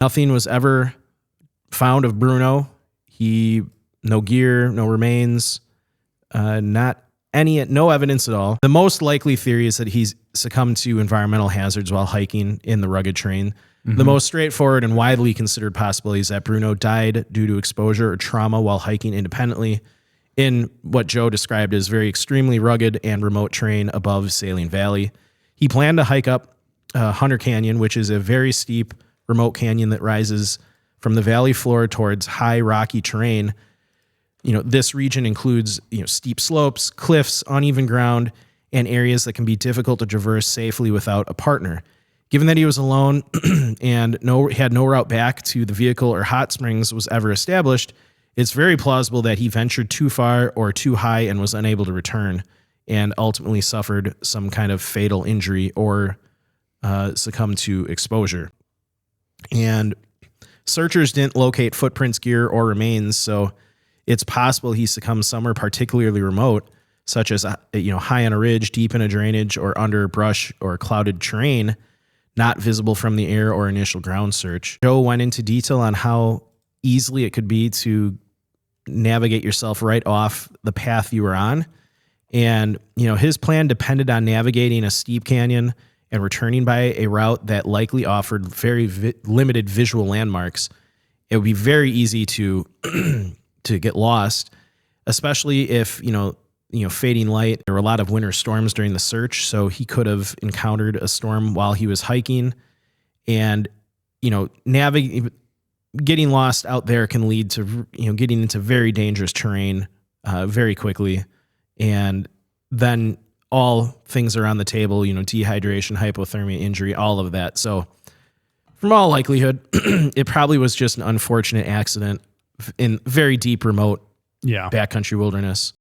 Nothing was ever found of Bruno. No gear, no remains, no evidence at all. The most likely theory is that he's succumbed to environmental hazards while hiking in the rugged terrain. Mm-hmm. The most straightforward and widely considered possibility is that Bruno died due to exposure or trauma while hiking independently in what Joe described as very extremely rugged and remote terrain above Saline Valley. He planned to hike up Hunter Canyon, which is a very steep, remote canyon that rises from the valley floor towards high rocky terrain. This region includes, steep slopes, cliffs, uneven ground, and areas that can be difficult to traverse safely without a partner. Given that he was alone and had no route back to the vehicle or hot springs was ever established, it's very plausible that he ventured too far or too high and was unable to return and ultimately suffered some kind of fatal injury or succumbed to exposure. And searchers didn't locate footprints, gear, or remains, so it's possible he succumbed somewhere particularly remote, such as high on a ridge, deep in a drainage, or under brush or clouded terrain, not visible from the air or initial ground search. Joe went into detail on how easily it could be to navigate yourself right off the path you were on. And, his plan depended on navigating a steep canyon and returning by a route that likely offered very limited visual landmarks. It would be very easy to to get lost, especially if, fading light. There were a lot of winter storms during the search, so he could have encountered a storm while he was hiking. And, getting lost out there can lead to, getting into very dangerous terrain very quickly. And then all things are on the table, dehydration, hypothermia, injury, all of that. So from all likelihood, it probably was just an unfortunate accident in very deep, remote backcountry wilderness.